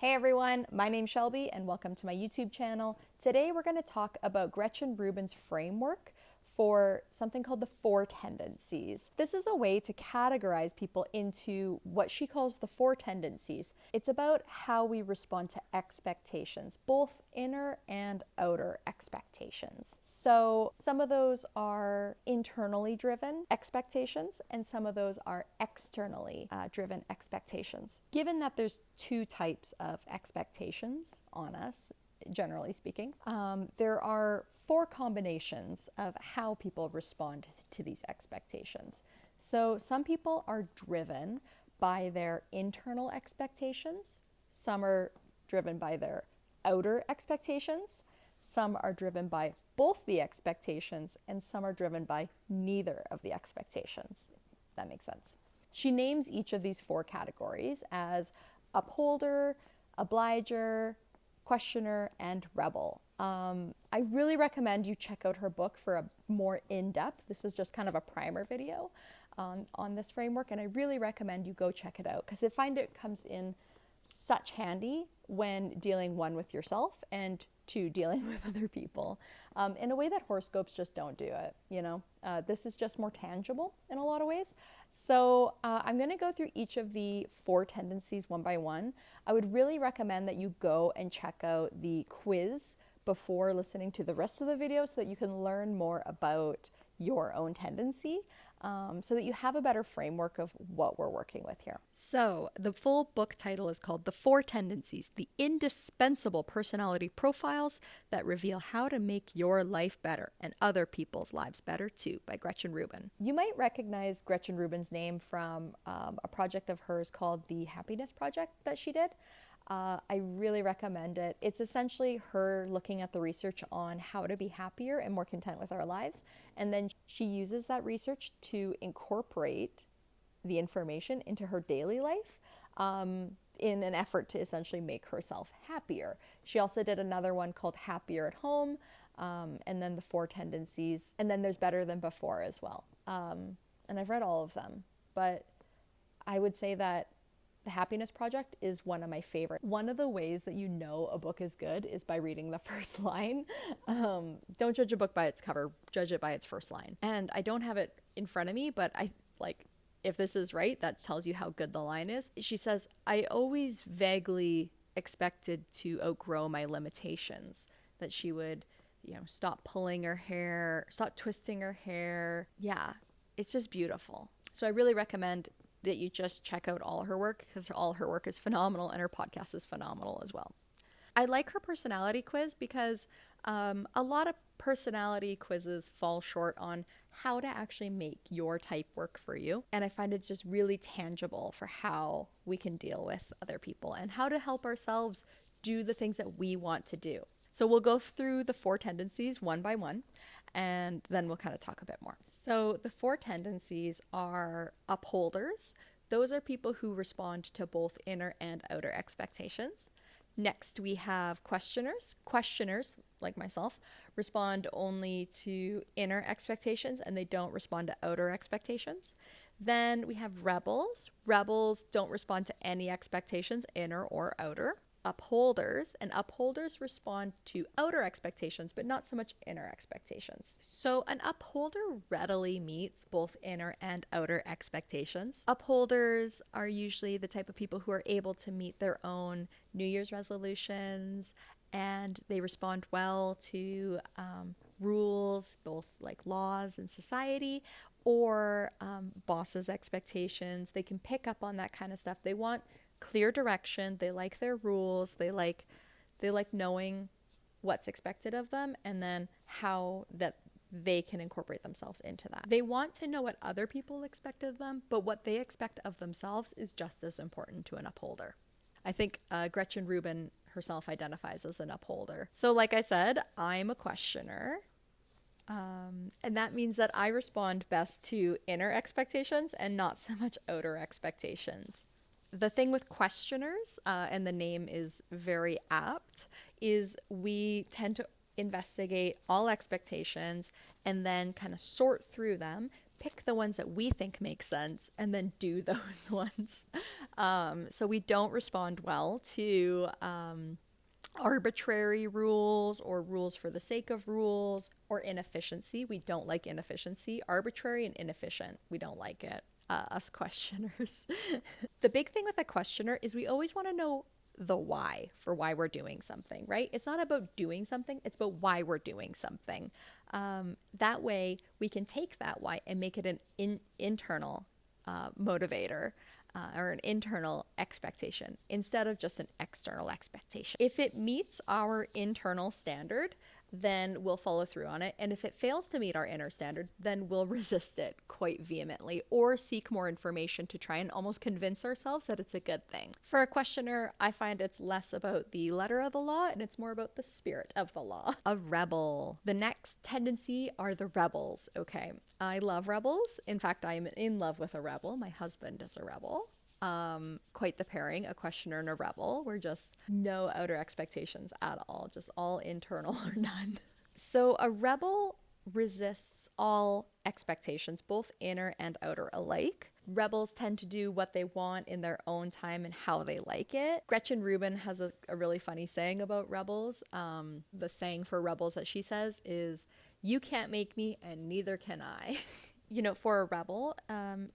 Hey everyone, my name's Shelby and welcome to my YouTube channel. Today we're going to talk about Gretchen Rubin's framework for something called the Four Tendencies. This is a way to categorize people into what she calls the Four Tendencies. It's about how we respond to expectations, both inner and outer expectations. So some of those are internally driven expectations and some of those are externally driven expectations. Given that there's two types of expectations on us, generally speaking, there are four combinations of how people respond to these expectations. So some people are driven by their internal expectations, some are driven by their outer expectations, some are driven by both the expectations, and some are driven by neither of the expectations. If that makes sense. She names each of these four categories as upholder, obliger, questioner, and rebel. I really recommend you check out her book for a more in-depth. This is just kind of a primer video on this framework, and I really recommend you go check it out because I find it comes in such handy when dealing one with yourself and two dealing with other people in a way that horoscopes just don't do it. This is just more tangible in a lot of ways. So I'm going to go through each of the four tendencies one by one. I would really recommend that you go and check out the quiz before listening to the rest of the video so that you can learn more about your own tendency, so that you have a better framework of what we're working with here. So the full book title is called The Four Tendencies, the Indispensable Personality Profiles that Reveal How to Make Your Life Better and Other People's Lives Better Too, by Gretchen Rubin. You might recognize Gretchen Rubin's name from a project of hers called the Happiness Project that she did. I really recommend it. It's essentially her looking at the research on how to be happier and more content with our lives. And then she uses that research to incorporate the information into her daily life in an effort to essentially make herself happier. She also did another one called Happier at Home, and then the Four Tendencies. And then there's Better Than Before as well. And I've read all of them, but I would say that the Happiness Project is one of my favorite. One of the ways that you know a book is good is by reading the first line. Don't judge a book by its cover, judge it by its first line. And I don't have it in front of me, but if this is right, that tells you how good the line is. She says, I always vaguely expected to outgrow my limitations, that she would, stop pulling her hair, stop twisting her hair. Yeah, it's just beautiful. So I really recommend that you just check out all her work because all her work is phenomenal and her podcast is phenomenal as well. I like her personality quiz because a lot of personality quizzes fall short on how to actually make your type work for you. And I find it's just really tangible for how we can deal with other people and how to help ourselves do the things that we want to do. So we'll go through the four tendencies one by one, and then we'll kind of talk a bit more. So the four tendencies are upholders. Those are people who respond to both inner and outer expectations. Next, we have questioners. Questioners, like myself, respond only to inner expectations and they don't respond to outer expectations. Then we have rebels. Rebels don't respond to any expectations, inner or outer. Upholders, and upholders respond to outer expectations, but not so much inner expectations. So an upholder readily meets both inner and outer expectations. Upholders are usually the type of people who are able to meet their own New Year's resolutions, and they respond well to rules, both like laws in society or bosses' expectations. They can pick up on that kind of stuff. They want clear direction. They like their rules. They like knowing what's expected of them and then how that they can incorporate themselves into that. They want to know what other people expect of them, but what they expect of themselves is just as important to an upholder. I think Gretchen Rubin herself identifies as an upholder. So like I said, I'm a questioner. And that means that I respond best to inner expectations and not so much outer expectations. The thing with questioners, and the name is very apt, is we tend to investigate all expectations and then kind of sort through them pick the ones that we think make sense and then do those ones. So we don't respond well to arbitrary rules or rules for the sake of rules or inefficiency. We don't like inefficiency. Arbitrary and inefficient, we don't like it, us questioners. The big thing with a questioner is we always want to know the why for why we're doing something, right? It's not about doing something, it's about why we're doing something. That way we can take that why and make it an internal motivator. Or an internal expectation instead of just an external expectation. If it meets our internal standard, then we'll follow through on it. And if it fails to meet our inner standard, then we'll resist it quite vehemently or seek more information to try and almost convince ourselves that it's a good thing. For a questioner, I find it's less about the letter of the law and it's more about the spirit of the law. A rebel. The next tendency are the rebels. Okay, I love rebels. In fact, I'm in love with a rebel. My husband is a rebel. Quite the pairing, a questioner and a rebel. We're just no outer expectations at all, just all internal or none. So a rebel resists all expectations, both inner and outer alike. Rebels tend to do what they want in their own time and how they like it. Gretchen Rubin has a really funny saying about rebels. The saying for rebels that she says is, "You can't make me and neither can I." You know, for a rebel,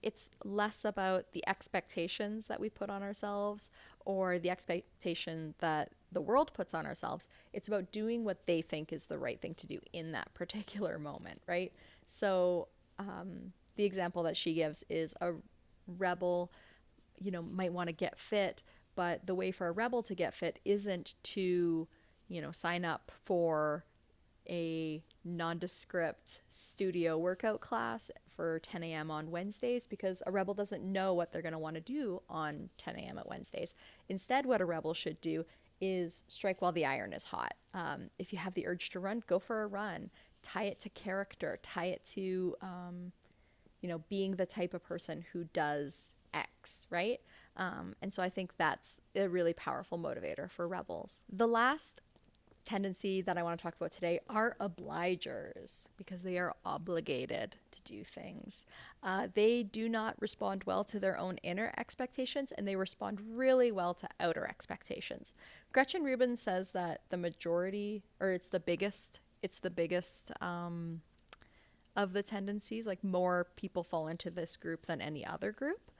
it's less about the expectations that we put on ourselves or the expectation that the world puts on ourselves. It's about doing what they think is the right thing to do in that particular moment, right? So the example that she gives is a rebel, you know, might want to get fit, but the way for a rebel to get fit isn't to, you know, sign up for a nondescript studio workout class for 10 a.m. on Wednesdays, because a rebel doesn't know what they're going to want to do on 10 a.m. at Wednesdays. Instead, what a rebel should do is strike while the iron is hot. If you have the urge to run, go for a run. Tie it to character. Tie it to, you know, being the type of person who does X, right? And so I think that's a really powerful motivator for rebels. The last tendency that I want to talk about today are obligers, because they are obligated to do things. They do not respond well to their own inner expectations, and they respond really well to outer expectations. Gretchen Rubin says that the majority, or it's the biggest of the tendencies, like more people fall into this group than any other group,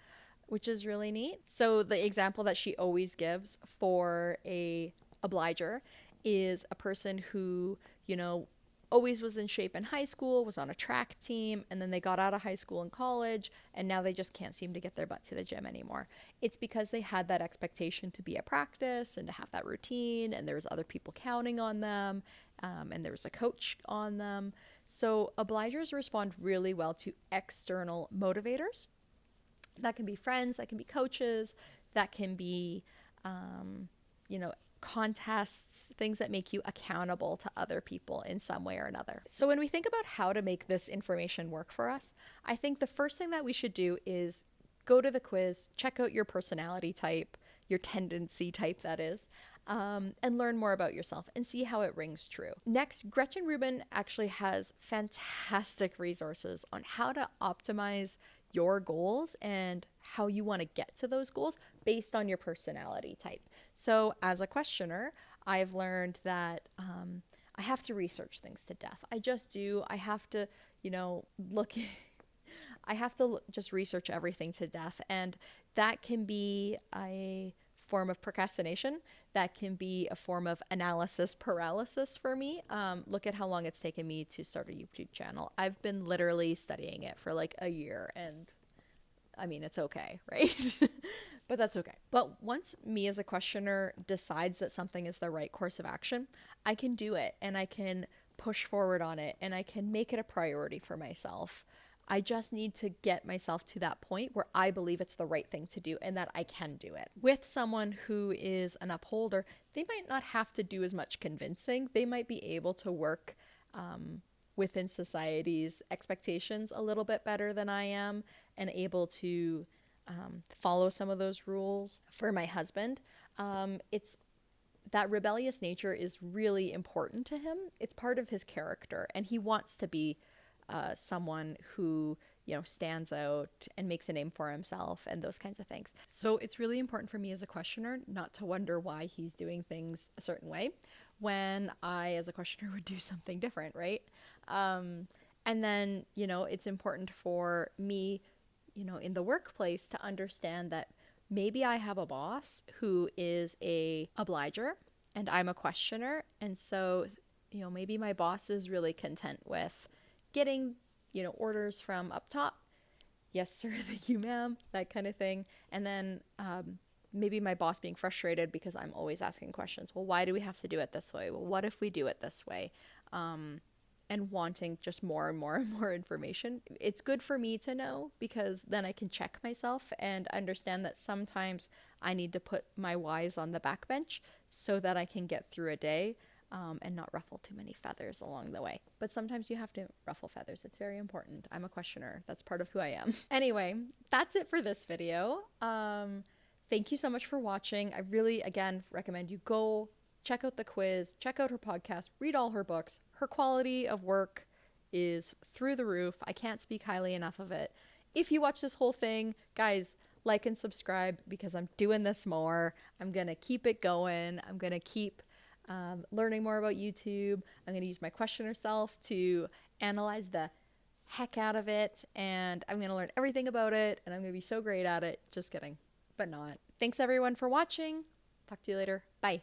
which is really neat. So the example that she always gives for a obliger is a person who, you know, always was in shape in high school, was on a track team, and then they got out of high school and college, and now they just can't seem to get their butt to the gym anymore. It's because they had that expectation to be at practice and to have that routine, and there was other people counting on them, and there was a coach on them. So obligers respond really well to external motivators. That can be friends, that can be coaches, that can be, you know, contests, things that make you accountable to other people in some way or another. So when we think about how to make this information work for us, I think the first thing that we should do is go to the quiz, check out your personality type, your tendency type, that is, and learn more about yourself and see how it rings true. Next, Gretchen Rubin actually has fantastic resources on how to optimize your goals and how you want to get to those goals based on your personality type. So as a questioner, I've learned that I have to research things to death. I just do. I have to, you know, just research everything to death. And that can be a form of procrastination. That can be a form of analysis paralysis for me. Look at how long it's taken me to start a YouTube channel. I've been literally studying it for like a year, and I mean, it's okay, right? But that's okay. But once me as a questioner decides that something is the right course of action, I can do it and I can push forward on it and I can make it a priority for myself. I just need to get myself to that point where I believe it's the right thing to do and that I can do it. With someone who is an upholder, they might not have to do as much convincing. They might be able to work within society's expectations a little bit better than I am and able to follow some of those rules. For my husband, it's that rebellious nature is really important to him. It's part of his character, and he wants to be someone who, stands out and makes a name for himself and those kinds of things. So it's really important for me as a questioner not to wonder why he's doing things a certain way when I, as a questioner, would do something different, right? And then, it's important for me, in the workplace to understand that maybe I have a boss who is a obliger and I'm a questioner. And so, maybe my boss is really content with getting, orders from up top. Yes, sir. Thank you, ma'am. That kind of thing. And then maybe my boss being frustrated because I'm always asking questions. Well, why do we have to do it this way? Well, what if we do it this way? And wanting just more and more and more information. It's good for me to know because then I can check myself and understand that sometimes I need to put my whys on the back bench so that I can get through a day and not ruffle too many feathers along the way. But sometimes you have to ruffle feathers. It's very important. I'm a questioner. That's part of who I am. Anyway, that's it for this video. Thank you so much for watching. I really, again, recommend you go check out the quiz, check out her podcast, read all her books. Her quality of work is through the roof. I can't speak highly enough of it. If you watch this whole thing, guys, like and subscribe because I'm doing this more. I'm going to keep it going. I'm going to keep learning more about YouTube. I'm going to use my questioner self to analyze the heck out of it. And I'm going to learn everything about it. And I'm going to be so great at it. Just kidding, but not. Thanks everyone for watching. Talk to you later. Bye.